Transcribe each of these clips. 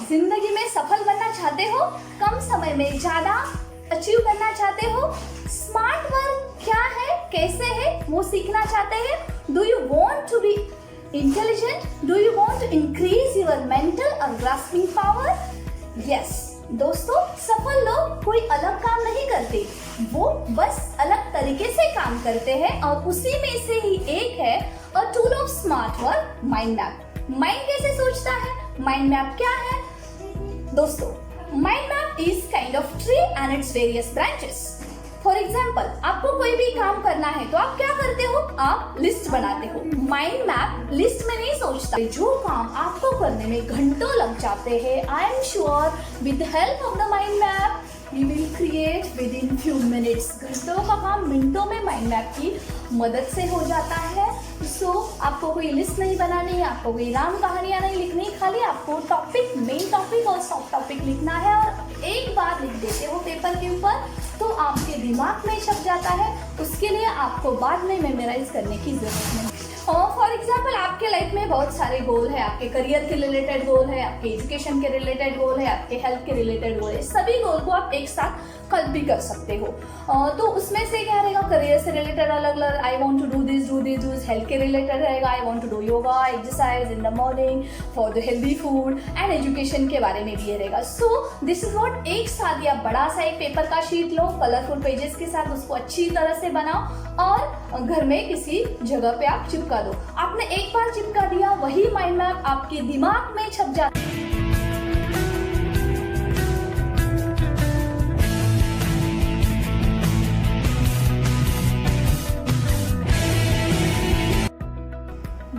जिंदगी में सफल बनना चाहते हो, कम समय में ज्यादा अचीव करना चाहते हो, स्मार्ट वर्क क्या है, कैसे है, वो सीखना चाहते हैं। Do you want to be intelligent? Do you want to increase your mental और ग्रास्पिंग पावर? यस दोस्तों, सफल लोग कोई अलग काम नहीं करते, वो बस अलग तरीके से काम करते हैं और उसी में से ही एक है a tool of smart work, mind map. Mind कैसे सोचता है? माइंड मैप क्या है? दोस्तों, mind map is kind of tree and its various branches. For example, आपको कोई भी काम करना है तो आप क्या करते हो? आप लिस्ट बनाते हो। माइंड मैप लिस्ट में नहीं सोचता। जो काम आपको करने में घंटों लग जाते हैं, I am sure with help of the mind map we will create within few minutes. घंटों का काम मिनटों में माइंड मैप की मदद से हो जाता है। सो आपको कोई लिस्ट नहीं बनानी है, आपको कोई राम कहानियां नहीं लिखनी, खाली आपको टॉपिक, मेन टॉपिक और सब टॉपिक लिखना है और एक बार लिख देते हो पेपर के ऊपर तो आपके दिमाग में छप जाता है। उसके लिए आपको बाद में मेमोराइज करने की जरूरत नहीं। और फॉर एग्जाम्पल, आपके लाइफ में बहुत सारे गोल है, आपके करियर के रिलेटेड गोल है, आपके एजुकेशन के रिलेटेड गोल है, आपके हेल्थ के रिलेटेड गोल है। सभी गोल को आप एक साथ कल भी कर सकते हो। तो उसमें से क्या रहेगा? करियर से रिलेटेड अलग अलग, I want to do this. Health के रिलेटेड रहेगा, I want to do yoga, exercise in the morning for the healthy food. And education के बारे में भी रहेगा। सो दिस इज व्हाट, एक साथ या बड़ा सा एक पेपर का शीट लो, कलरफुल पेजेस के साथ उसको अच्छी तरह से बनाओ और घर में किसी जगह पे आप चिपका दो। आपने एक बार चिपका दिया, वही माइंड मैप आपके दिमाग में छप जाता है।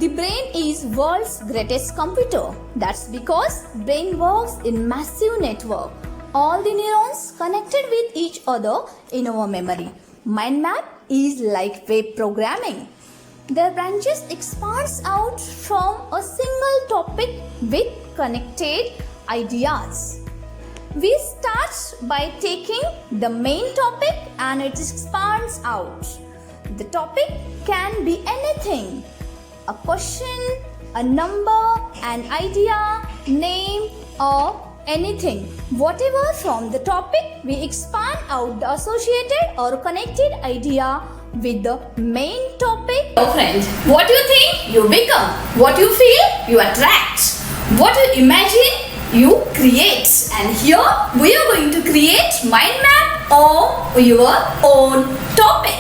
The brain is world's greatest computer. That's because brain works in massive network. All the neurons connected with each other in our memory. Mind map is like web programming. Their branches expands out from a single topic with connected ideas. We start by taking the main topic and it expands out. The topic can be anything. A question, a number, an idea, name or anything. Whatever from the topic, we expand out the associated or connected idea with the main topic. Oh friend, what you think, you become. What you feel, you attract. What you imagine, you create. And here we are going to create mind map of your own topic.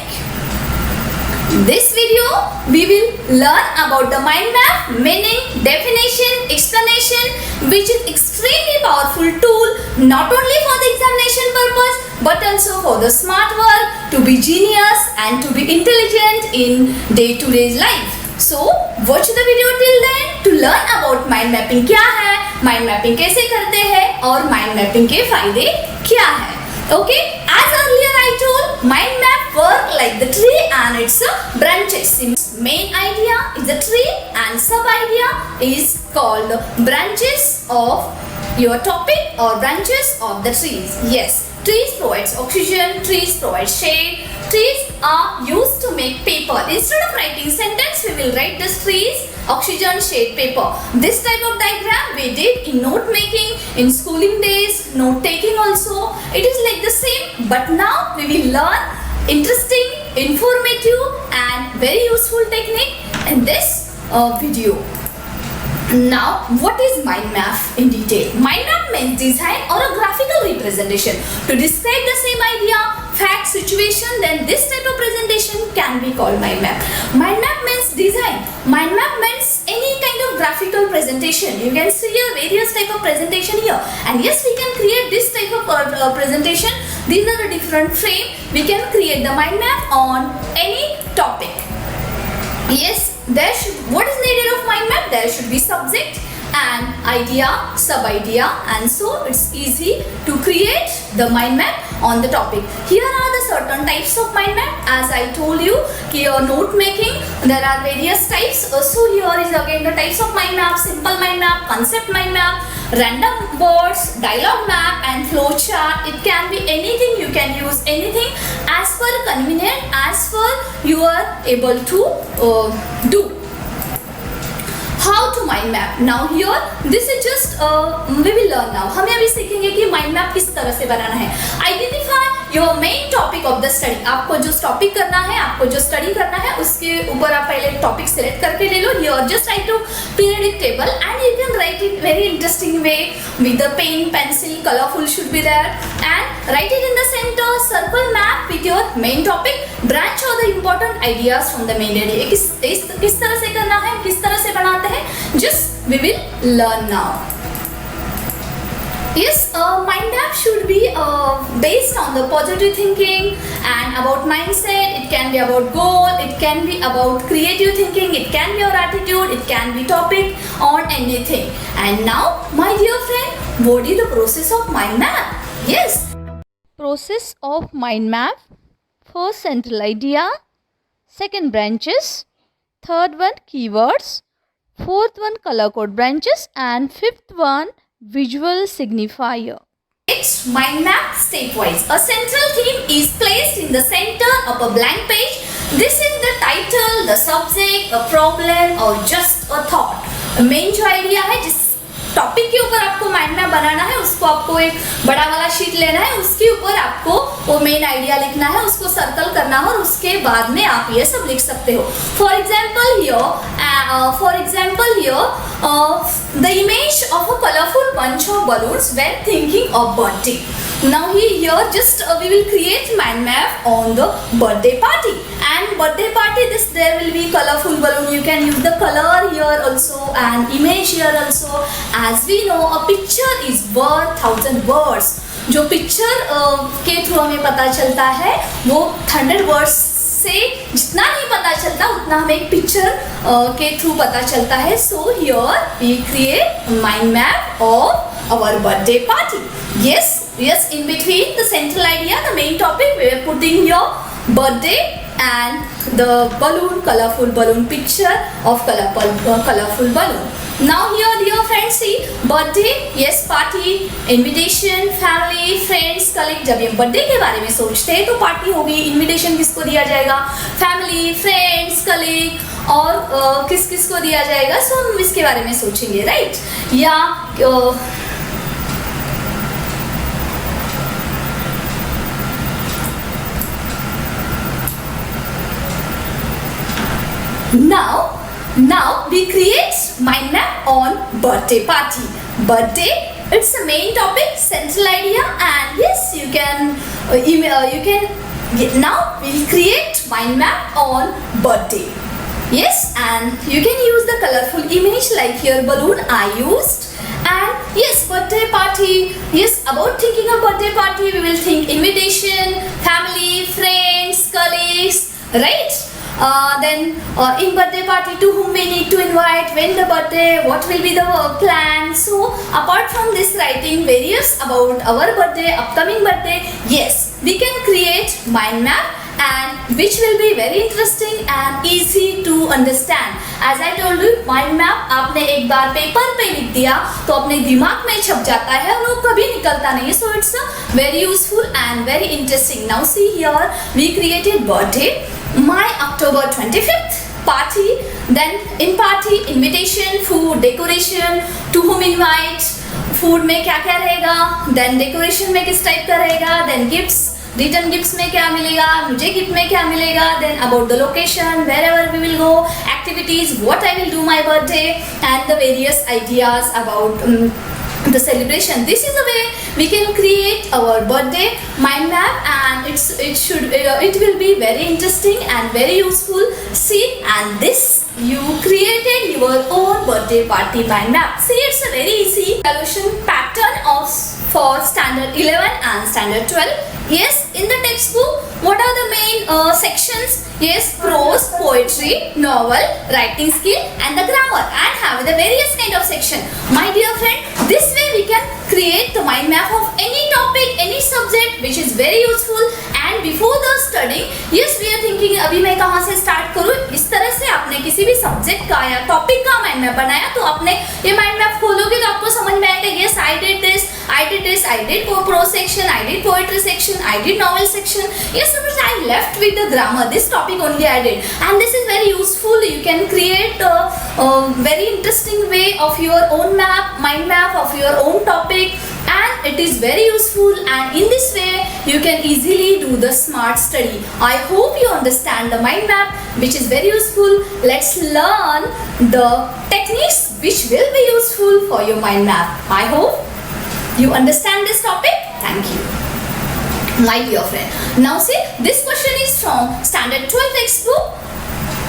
In this video, we will learn about the mind map, meaning, definition, explanation, which is extremely powerful tool not only for the examination purpose but also for the smart work, to be genius and to be intelligent in day-to-day life. So, watch the video till then to learn about mind mapping क्या है, mind mapping कैसे करते हैं और mind mapping के फायदे क्या है. Okay, as earlier I told, mind map work like the tree and its branches. Main idea is the tree and sub idea is called branches of your topic or branches of the trees. Yes, trees provides oxygen, trees provide shade, trees are used to make paper. Instead of writing sentence, we will write the trees, oxygen, shade, paper. This type of diagram we did in note making, in schooling days, note taking also. It is like the same, but now we will learn interesting, informative and very useful technique in this video. Now, what is mind map in detail? Mind map means design or a graphical representation to describe the same idea, fact, situation. Then this type of presentation can be called mind map. Mind map means design. Mind map means any kind of graphical presentation. You can see here various type of presentation here. And yes, we can create this type of presentation. These are the different frame. We can create the mind map on any topic. Yes, what is needed of mind map? There should be subject and idea, sub idea, and so it's easy to create the mind map on the topic. Here are the certain types of mind map. As I told you, here note making, there are various types. So here is again the types of mind map: simple mind map, concept mind map, random words, dialogue map, and flow chart. It can be anything. You can use anything as per convenient, as per you are able to do. how to mind map. Now here this is just we will learn now. हमें अभी सीखेंगे कि mind map किस तरह से बनाना है. Identify your main topic of the study. आपको जो टॉपिक करना है, आपको जो स्टडी करना है, उसके ऊपर आप पहले टॉपिक सिलेक्ट करके ले लो. Here just write to periodic table and you can write it very interesting way with the pen, pencil, colorful should be there, and write it in the center. Circle map with your main topic. Branch all the important ideas from the main idea. किस तरह से करना है, किस तरह से बनाते हैं, just we will learn now. Yes, mind map should be based on the positive thinking and about mindset. It can be about goal, it can be about creative thinking, it can be your attitude, it can be topic or anything. And now, my dear friend, what is the process of mind map? Yes, process of mind map. First, central idea. Second, branches. Third one, keywords. Fourth one, color code branches. And fifth one, visual signifier. Next, mind map stepwise. A central theme is placed in the center of a blank page. This is the title, the subject, a problem or just a thought. Main जो idea है, जिस topic के ऊपर आपको mind map बनाना है, उसको आपको एक बड़ा वाला शीट लेना है, उसके ऊपर आपको वो मेन आइडिया लिखना है, उसको सर्कल करना है और उसके बाद में आप ये सब लिख सकते हो. For example here the image of a colorful bunch of balloons when thinking of birthday. Now here just we will create mind map on the birthday party, and birthday party there will be colorful balloon. You can use the color here also and image here also. As we know, a picture is worth 1,000 words. जो picture के through हमें पता चलता है वो 100 words से जितना नहीं पता चलता उतना हमें एक पिक्चर के थ्रू पता चलता है. So here we create mind map of our birthday party. Yes, in between the central idea, the main topic, we are putting your birthday and the balloon, colorful balloon picture of colorful balloon. Now here, dear friends, see birthday, yes, party, invitation, family, friends, colleague. जब ये birthday के बारे में सोचते हैं तो party होगी, invitation किसको दिया जाएगा, family, friends, colleague और किस किस को दिया जाएगा. सो हम इसके बारे में सोचेंगे, right? या Now we create mind map on birthday party. Birthday, it's the main topic, central idea, and yes, you can now we'll create mind map on birthday. Yes, and you can use the colorful image like here balloon I used. And yes, birthday party. Yes, about thinking of birthday party, we will think invitation, family, friends, colleagues, right? Then in birthday party, to whom we need to invite, when the birthday, what will be the plan. So apart from this writing various about our birthday, upcoming birthday, yes, we can create mind map, and which will be very interesting and easy to understand. As I told you, mind map आपने एक बार paper पे लिख दिया तो अपने दिमाग में छप जाता है और वो कभी निकलता नहीं. So it's very useful and very interesting. Now see here, we created birthday, my October 25th party, then in party invitation, food, decoration, to whom invite, food में क्या क्या रहेगा, then decoration में किस टाइप का रहेगा, then gifts, रिटर्न गिफ्ट्स में क्या मिलेगा, मुझे गिफ्ट में क्या मिलेगा, then about the location, wherever we will go, activities, what I will do my birthday, and the various ideas about the celebration. This is the way we can create our birthday mind map, and it will be very interesting and very useful. See, and this you created your own birthday party mind map. See, it's a very easy solution pattern for standard 11 and standard 12. Yes, in the textbook, what are the main sections? Yes, prose, poetry, novel, writing skill, and the grammar, and have the various kind of section. My dear friend, this way we can create the mind map of any topic, any subject, which is very useful. And before the studying, yes, we are thinking अभी मैं कहाँ से start करूँ. इस तरह से आपने किसी भी subject का या topic का mind map बनाया तो आपने ये mind map खोलोगे तो आपको समझ में आएगा. Yes, I did this, I did prose section, I did poetry section, I did novel section. Yes, but I left with the grammar. This topic only I did, and this is very useful. You can create a very interesting way of your own map, mind map of your own topic, and it is very useful, and in this way you can easily do the smart study. I hope you understand the mind map, which is very useful. Let's learn the techniques which will be useful for your mind map. I hope you understand this topic. Thank you, my dear friend. Now see, this question is from standard 12 textbook.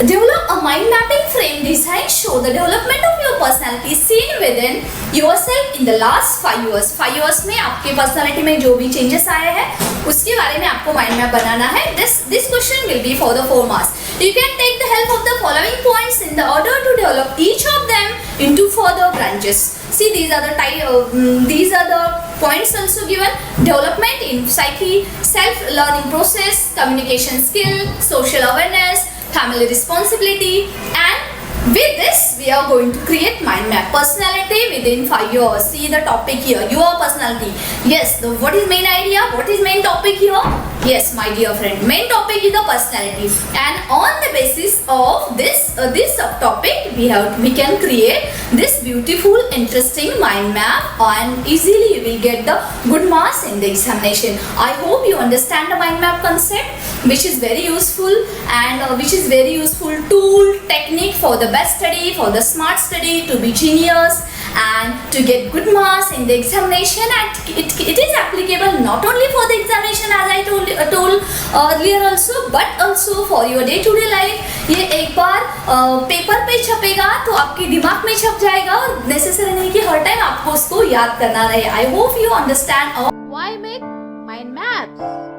Develop a mind mapping frame design. Show the development of your personality seen within yourself in the last 5 years. 5 years में आपके personality में जो भी changes आए हैं उसके बारे में आपको mind map बनाना है. This question will be for the 4 marks. You can take the help of the following points in the order to develop each of them into further branches. See, these are the points also given. Development in psyche, self-learning process, communication skill, social awareness, family responsibility, and with this we are going to create mind map. Personality within 5 years. See the topic here, your personality. Yes, what is main idea, what is main topic here? Yes, my dear friend, main topic is the personality, and on the basis of this subtopic we can create this beautiful interesting mind map, and easily you will get the good marks in the examination. I hope you understand the mind map concept, which is very useful, and which is very useful tool, technique for the best study, for the smart study, to be genius and to get good marks in the examination. And it is applicable not only for the examination as I told earlier also, but also for your day to day life. ये एक बार paper पे छपेगा तो आपके दिमाग में छप जाएगा, और नेसेसरी नहीं कि हर टाइम आपको उसको याद करना रहे. I hope you understand. Why make mind maps?